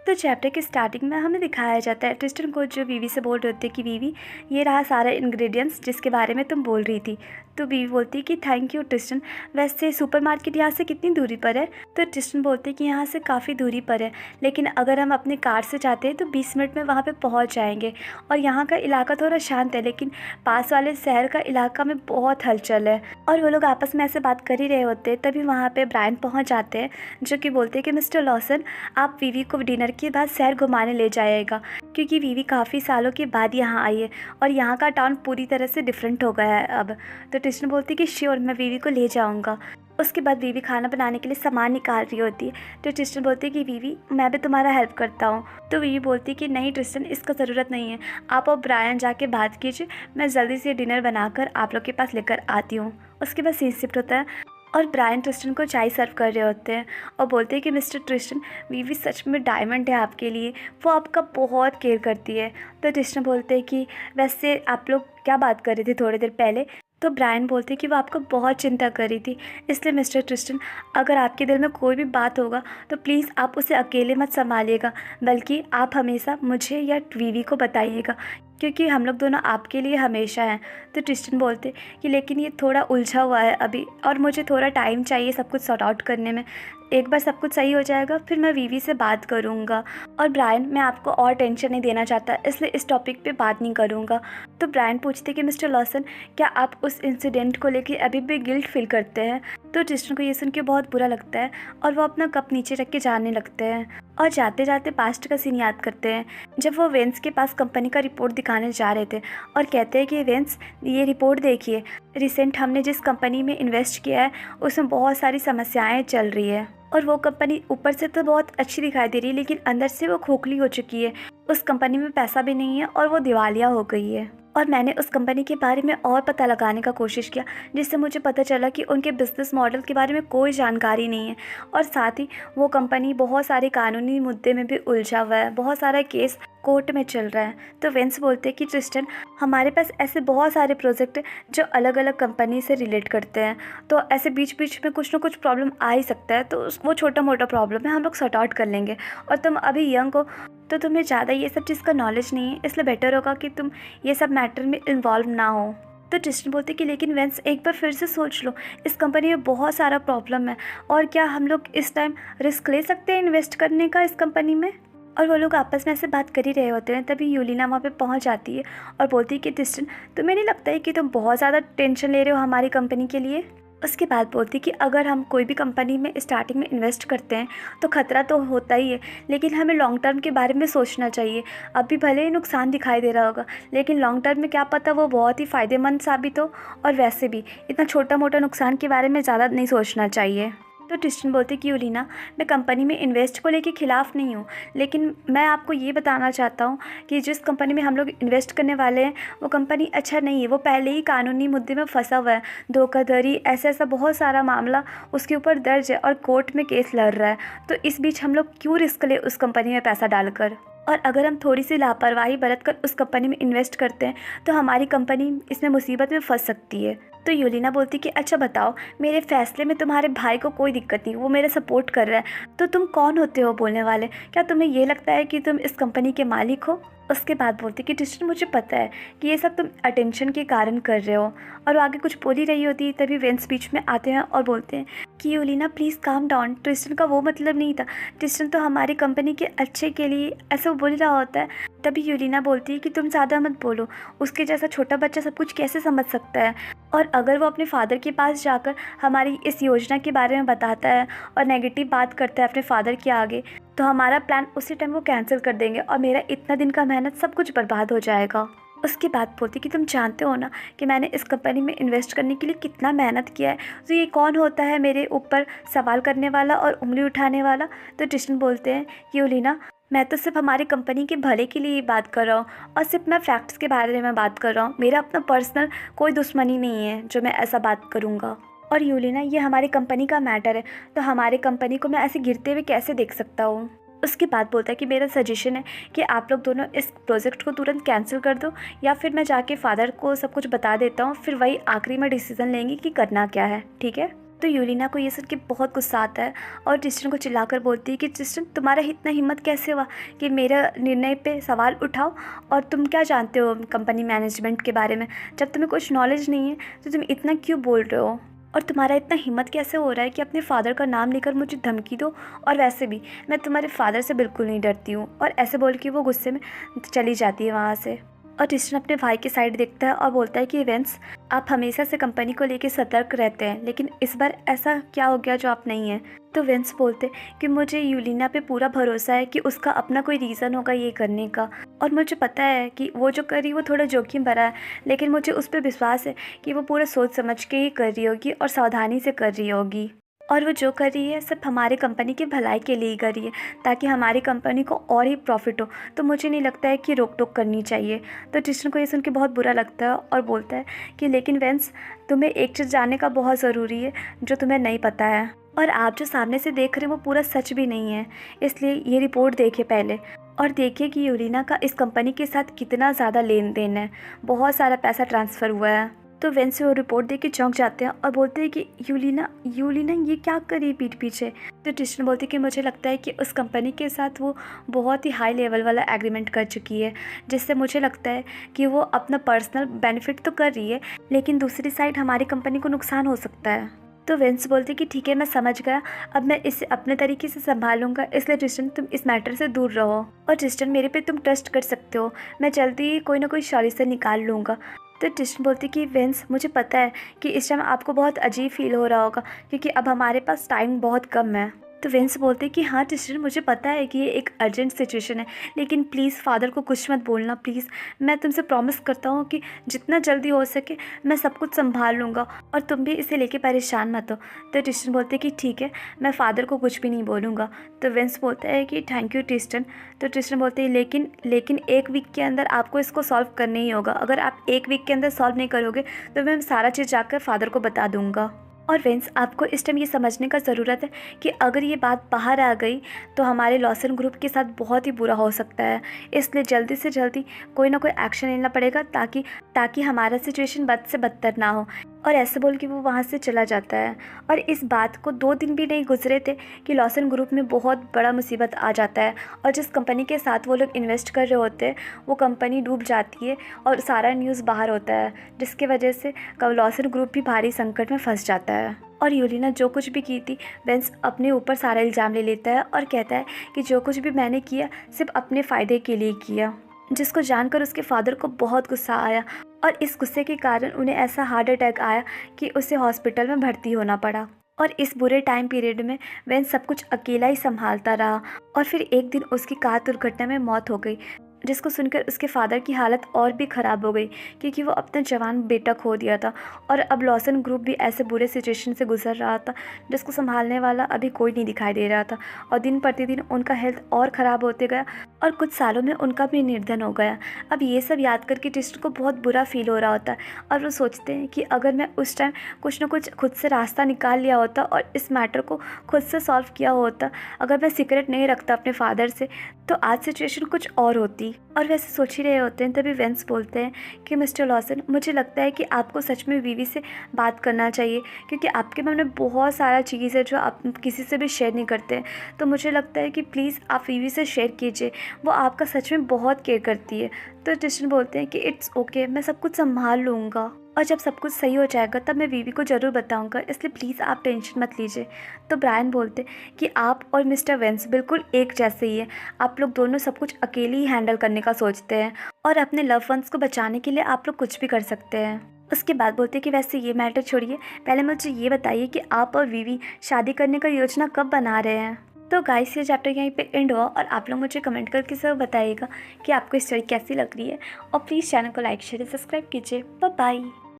तो चैप्टर के स्टार्टिंग में हमें दिखाया जाता है ट्रिस्टन को, जो वीवी से बोल रहे होते हैं कि वीवी ये रहा सारा इंग्रेडिएंट्स जिसके बारे में तुम बोल रही थी। तो वीवी बोलती है कि थैंक यू ट्रिस्टन, वैसे सुपरमार्केट यहाँ से कितनी दूरी पर है? तो ट्रिस्टन बोलते हैं कि यहाँ से काफ़ी दूरी पर है, लेकिन अगर हम अपने कार से जाते हैं तो 20 मिनट में वहाँ पर पहुँच जाएंगे। और यहाँ का इलाका थोड़ा शांत है, लेकिन पास वाले शहर का इलाका में बहुत हलचल है। और वो लोग आपस में ऐसे बात कर ही रहे होते हैं, तभी वहाँ पर ब्रायन पहुँच जाते हैं, जो कि बोलते हैं कि मिस्टर लॉसन, आप वीवी को डिनर के बाद शहर घुमाने ले जाइएगा, क्योंकि वीवी काफ़ी सालों के बाद यहाँ आई है और यहाँ का टाउन पूरी तरह से डिफरेंट हो गया है अब। तो ट्रिस्टन बोलती है कि श्योर, मैं वीवी को ले जाऊँगा। उसके बाद वीवी खाना बनाने के लिए सामान निकाल रही होती है। तो ट्रिस्टन बोलती है कि वीवी, मैं भी तुम्हारा हेल्प करता हूँ। तो वीवी बोलती है कि नहीं ट्रिस्टन, इसका ज़रूरत नहीं है, आप और ब्रायन जाके बात कीजिए, मैं जल्दी से डिनर बनाकर आप लोग के पास लेकर आती हूँ। उसके बाद सीन शिफ्ट होता है और ब्रायन ट्रिस्टन को चाय सर्व कर रहे होते हैं और बोलते हैं कि मिस्टर ट्रिस्टन, वीवी सच में डायमंड है आपके लिए, वो आपका बहुत केयर करती है। तो ट्रिस्टन बोलते हैं कि वैसे आप लोग क्या बात कर रहे थे थोड़ी देर पहले? तो ब्रायन बोलते हैं कि वो आपको बहुत चिंता कर रही थी, इसलिए मिस्टर ट्रिस्टन, अगर आपके दिल में कोई भी बात होगा तो प्लीज़ आप उसे अकेले मत संभालिएगा, बल्कि आप हमेशा मुझे या वीवी को बताइएगा, क्योंकि हम लोग दोनों आपके लिए हमेशा हैं। तो ट्रिस्टन बोलते कि लेकिन ये थोड़ा उलझा हुआ है अभी, और मुझे थोड़ा टाइम चाहिए सब कुछ सॉर्ट आउट करने में। एक बार सब कुछ सही हो जाएगा फिर मैं वीवी से बात करूँगा। और ब्रायन, मैं आपको और टेंशन नहीं देना चाहता, इसलिए इस टॉपिक पे बात नहीं करूँगा। तो ब्रायन पूछते कि मिस्टर लॉसन, क्या आप उस इंसिडेंट को लेकर अभी भी गिल्ट फील करते हैं? तो ट्रिस्टन को ये सुन के बहुत बुरा लगता है और वो अपना कप नीचे रख के जाने लगते हैं और जाते जाते पास्ट का सीन याद करते हैं, जब वो वेंस के पास कंपनी का रिपोर्ट दिखाने जा रहे थे और कहते हैं कि वेंस, ये रिपोर्ट देखिए, रिसेंट हमने जिस कंपनी में इन्वेस्ट किया है उसमें बहुत सारी समस्याएं चल रही है और वो कंपनी ऊपर से तो बहुत अच्छी दिखाई दे रही है, लेकिन अंदर से वो खोखली हो चुकी है। उस कंपनी में पैसा भी नहीं है और वो दिवालिया हो गई है। और मैंने उस कंपनी के बारे में और पता लगाने का कोशिश किया, जिससे मुझे पता चला कि उनके बिज़नेस मॉडल के बारे में कोई जानकारी नहीं है और साथ ही वो कंपनी बहुत सारे कानूनी मुद्दे में भी उलझा हुआ है, बहुत सारा केस कोर्ट में चल रहा है। तो वेंस बोलते हैं कि ट्रिस्टन, हमारे पास ऐसे बहुत सारे प्रोजेक्ट जो अलग अलग कंपनी से रिलेट करते हैं, तो ऐसे बीच बीच में कुछ ना कुछ प्रॉब्लम आ ही सकता है, तो वो छोटा मोटा प्रॉब्लम है, हम लोग सॉर्ट आउट कर लेंगे। और तुम अभी यंग हो तो तुम्हें ज़्यादा ये सब चीज़ का नॉलेज नहीं है, इसलिए बेटर होगा कि तुम ये सब मैटर में इन्वॉल्व ना हो। तो ट्रिस्टन बोलते कि लेकिन वेंस, एक बार फिर से सोच लो, इस कंपनी में बहुत सारा प्रॉब्लम है और क्या हम लोग इस टाइम रिस्क ले सकते हैं इन्वेस्ट करने का इस कंपनी में? और वो लोग आपस में ऐसे बात कर ही रहे होते हैं, तभी यूलिना वहाँ पे पहुँच जाती है और बोलती है कि ट्रिस्टन, तुम्हें नहीं लगता है कि तुम बहुत ज़्यादा टेंशन ले रहे हो हमारी कंपनी के लिए? उसके बाद बोलती कि अगर हम कोई भी कंपनी में स्टार्टिंग में इन्वेस्ट करते हैं तो खतरा तो होता ही है, लेकिन हमें लॉन्ग टर्म के बारे में सोचना चाहिए। अभी भले ही नुकसान दिखाई दे रहा होगा, लेकिन लॉन्ग टर्म में क्या पता वो बहुत ही फ़ायदेमंद साबित हो। और वैसे भी इतना छोटा मोटा नुकसान के बारे में ज़्यादा नहीं सोचना चाहिए। तो ट्रिस्टन बोलते कि यूलिना, मैं कंपनी में इन्वेस्ट को लेके खिलाफ़ नहीं हूँ, लेकिन मैं आपको ये बताना चाहता हूँ कि जिस कंपनी में हम लोग इन्वेस्ट करने वाले हैं वो कंपनी अच्छा नहीं है, वो पहले ही कानूनी मुद्दे में फंसा हुआ है, धोखाधड़ी ऐसा बहुत सारा मामला उसके ऊपर दर्ज है और कोर्ट में केस लड़ रहा है। तो इस बीच हम लोग क्यों रिस्क ले उस कंपनी में पैसा डालकर? और अगर हम थोड़ी सी लापरवाही बरत कर उस कंपनी में इन्वेस्ट करते हैं तो हमारी कंपनी इसमें मुसीबत में फंस सकती है। तो यूलिना बोलती कि अच्छा बताओ, मेरे फैसले में तुम्हारे भाई को कोई दिक्कत नहीं, वो मेरा सपोर्ट कर रहा है, तो तुम कौन होते हो बोलने वाले? क्या तुम्हें ये लगता है कि तुम इस कंपनी के मालिक हो? उसके बाद बोलती कि ट्रिस्टन, मुझे पता है कि ये सब तुम अटेंशन के कारण कर रहे हो। और वो आगे कुछ बोल ही रही होती, तभी वेंस बीच में आते हैं और बोलते हैं कि यूलिना प्लीज़ काम डाउन, ट्रिस्टन का वो मतलब नहीं था, ट्रिस्टन तो हमारी कंपनी के अच्छे के लिए ऐसा वो बोल रहा होता है। तभी यूलिना बोलती है कि तुम ज़्यादा मत बोलो, उसके जैसा छोटा बच्चा सब कुछ कैसे समझ सकता है? और अगर वो अपने फादर के पास जाकर हमारी इस योजना के बारे में बताता है और नेगेटिव बात करता है अपने फादर के आगे, तो हमारा प्लान उसी टाइम वो कैंसिल कर देंगे और मेरा इतना दिन का मेहनत सब कुछ बर्बाद हो जाएगा। उसके बाद बोलती कि तुम जानते हो ना कि मैंने इस कंपनी में इन्वेस्ट करने के लिए कितना मेहनत किया है, तो ये कौन होता है मेरे ऊपर सवाल करने वाला और उंगली उठाने वाला? तो ट्रिस्टन बोलते हैं कि यूलिना, मैं तो सिर्फ हमारी कंपनी के भले के लिए बात कर रहा हूँ और सिर्फ मैं फैक्ट्स के बारे में बात कर रहा हूँ, मेरा अपना पर्सनल कोई दुश्मनी नहीं है जो मैं ऐसा बात करूँगा। और यूलिना, ये हमारी कंपनी का मैटर है, तो हमारी कंपनी को मैं ऐसे गिरते हुए कैसे देख सकता हूँ? उसके बाद बोलता है कि मेरा सजेशन है कि आप लोग दोनों इस प्रोजेक्ट को तुरंत कैंसिल कर दो, या फिर मैं जाके फादर को सब कुछ बता देता हूँ, फिर वही आखिरी में डिसीज़न लेंगे कि करना क्या है, ठीक है? तो यूलिना को ये सुन के बहुत गुस्सा आता है और ट्रिस्टन को चिल्लाकर बोलती है कि ट्रिस्टन, तुम्हारा इतना हिम्मत कैसे हुआ कि मेरा निर्णय पे सवाल उठाओ, और तुम क्या जानते हो कंपनी मैनेजमेंट के बारे में? जब तुम्हें कुछ नॉलेज नहीं है तो तुम इतना क्यों बोल रहे हो? और तुम्हारा इतना हिम्मत कैसे हो रहा है कि अपने फादर का नाम लेकर मुझे धमकी दो? और वैसे भी मैं तुम्हारे फादर से बिल्कुल नहीं डरती हूँ। और ऐसे बोल के वो गुस्से में चली जाती है वहाँ से। और ट्रिस्टन अपने भाई की साइड देखता है और बोलता है कि वेंस, आप हमेशा से कंपनी को लेकर सतर्क रहते हैं, लेकिन इस बार ऐसा क्या हो गया जो आप नहीं हैं? तो वेंस बोलते कि मुझे यूलिना पे पूरा भरोसा है कि उसका अपना कोई रीज़न होगा ये करने का, और मुझे पता है कि वो जो कर रही है वो थोड़ा जोखिम भरा है, लेकिन मुझे उस पर विश्वास है कि वो पूरा सोच समझ के ही कर रही होगी और सावधानी से कर रही होगी, और वो जो कर रही है सिर्फ हमारे कंपनी की भलाई के लिए ही कर रही है, ताकि हमारी कंपनी को और ही प्रॉफिट हो। तो मुझे नहीं लगता है कि रोक टोक करनी चाहिए। तो ट्रिस्टन को ये सुन के बहुत बुरा लगता है और बोलता है कि लेकिन वेंस, तुम्हें एक चीज़ जानने का बहुत ज़रूरी है जो तुम्हें नहीं पता है, और आप जो सामने से देख रहे हैं वो पूरा सच भी नहीं है। इसलिए ये रिपोर्ट देखिए पहले, और देखिए कि यूलिना का इस कंपनी के साथ कितना ज़्यादा लेन देन है, बहुत सारा पैसा ट्रांसफ़र हुआ है। तो वेंस वो रिपोर्ट देख के चौंक जाते हैं और बोलते हैं कि यूलिना ये क्या करी पीठ पीछे? तो ट्रिस्टन बोलते हैं कि मुझे लगता है कि उस कंपनी के साथ वो बहुत ही हाई लेवल वाला एग्रीमेंट कर चुकी है, जिससे मुझे लगता है कि वो अपना पर्सनल बेनिफिट तो कर रही है, लेकिन दूसरी साइड हमारी कंपनी को नुकसान हो सकता है। तो वेंस बोलते कि ठीक है, मैं समझ गया, अब मैं इसे अपने तरीके से संभालूंगा, इसलिए ट्रिस्टन तुम इस मैटर से दूर रहो, और ट्रिस्टन मेरे पे तुम ट्रस्ट कर सकते हो, मैं जल्दी ही कोई ना कोई सॉल्यूशन निकाल लूँगा। तो ट्रिस्टन बोलती कि वेंस, मुझे पता है कि इस टाइम आपको बहुत अजीब फील हो रहा होगा, क्योंकि अब हमारे पास टाइम बहुत कम है। तो वेंस बोलते कि हाँ ट्रिस्टन, मुझे पता है कि ये एक अर्जेंट सिचुएशन है, लेकिन प्लीज़ फादर को कुछ मत बोलना प्लीज़, मैं तुमसे प्रॉमिस करता हूँ कि जितना जल्दी हो सके मैं सब कुछ संभाल लूँगा, और तुम भी इसे लेके परेशान मत हो। तो ट्रिस्टन बोलते कि ठीक है, मैं फादर को कुछ भी नहीं बोलूँगा। तो वेंस बोलता है कि थैंक यू ट्रिस्टन। तो ट्रिस्टन बोलते हैं लेकिन 1 वीक के अंदर आपको इसको सॉल्व करना ही होगा, अगर आप 1 वीक के अंदर सॉल्व नहीं करोगे तो मैं सारा चीज़ जाकर फादर को बता दूँगा। और वेंस, आपको इस टाइम ये समझने का ज़रूरत है कि अगर ये बात बाहर आ गई तो हमारे लॉसन ग्रुप के साथ बहुत ही बुरा हो सकता है, इसलिए जल्दी से जल्दी कोई ना कोई एक्शन लेना पड़ेगा ताकि हमारा सिचुएशन बद से बदतर ना हो। और ऐसे बोल के वो वहाँ से चला जाता है। और इस बात को 2 दिन भी नहीं गुजरे थे कि लॉसन ग्रुप में बहुत बड़ा मुसीबत आ जाता है, और जिस कंपनी के साथ वो लोग इन्वेस्ट कर रहे होते हैं वो कंपनी डूब जाती है और सारा न्यूज़ बाहर होता है, जिसकी वजह से लॉसन ग्रुप भी भारी संकट में फंस जाता है। और यूलिना जो कुछ भी की थी, वेंस अपने ऊपर सारा इल्ज़ाम ले लेता है और कहता है कि जो कुछ भी मैंने किया सिर्फ अपने फ़ायदे के लिए किया, जिसको जानकर उसके फादर को बहुत गुस्सा आया, और इस गुस्से के कारण उन्हें ऐसा हार्ट अटैक आया कि उसे हॉस्पिटल में भर्ती होना पड़ा। और इस बुरे टाइम पीरियड में वेंस सब कुछ अकेला ही संभालता रहा, और फिर एक दिन उसकी कार दुर्घटना में मौत हो गई, जिसको सुनकर उसके फादर की हालत और भी ख़राब हो गई, क्योंकि वो अपना जवान बेटा खो दिया था, और अब लॉसन ग्रुप भी ऐसे बुरे सिचुएशन से गुजर रहा था जिसको संभालने वाला अभी कोई नहीं दिखाई दे रहा था, और दिन प्रतिदिन उनका हेल्थ और ख़राब होते गया, और कुछ सालों में उनका भी निर्धन हो गया। अब ये सब याद करके ट्रिस्टन को बहुत बुरा फील हो रहा होता है, और वो सोचते हैं कि अगर मैं उस टाइम कुछ ना कुछ खुद से रास्ता निकाल लिया होता और इस मैटर को खुद से सॉल्व किया होता, अगर मैं सीक्रेट नहीं रखता अपने फादर से, तो आज सिचुएशन कुछ और होती। और वैसे सोच ही रहे होते हैं तभी वेंस बोलते हैं कि मिस्टर लॉसन, मुझे लगता है कि आपको सच में वीवी से बात करना चाहिए, क्योंकि आपके मन में बहुत सारा चीज़ है जो आप किसी से भी शेयर नहीं करते हैं, तो मुझे लगता है कि प्लीज़ आप वीवी से शेयर कीजिए, वो आपका सच में बहुत केयर करती है। तो ट्रिस्टन बोलते हैं कि इट्स ओके, मैं सब कुछ संभाल लूँगा, और जब सब कुछ सही हो जाएगा तब मैं वीवी को ज़रूर बताऊंगा, इसलिए प्लीज़ आप टेंशन मत लीजिए। तो ब्रायन बोलते कि आप और मिस्टर वेंस बिल्कुल एक जैसे ही है, आप लोग दोनों सब कुछ अकेले ही हैंडल करने का सोचते हैं, और अपने लव वंस को बचाने के लिए आप लोग कुछ भी कर सकते हैं। उसके बाद बोलते कि वैसे ये मैटर छोड़िए, पहले मुझे ये बताइए कि आप और वीवी शादी करने का योजना कब बना रहे हैं। तो गाइस, ये चैप्टर यहीं पे एंड हुआ, और आप लोग मुझे कमेंट करके सब बताइएगा कि आपको स्टोरी कैसी लग रही है, और प्लीज़ चैनल को लाइक शेयर सब्सक्राइब कीजिए। Bye bye.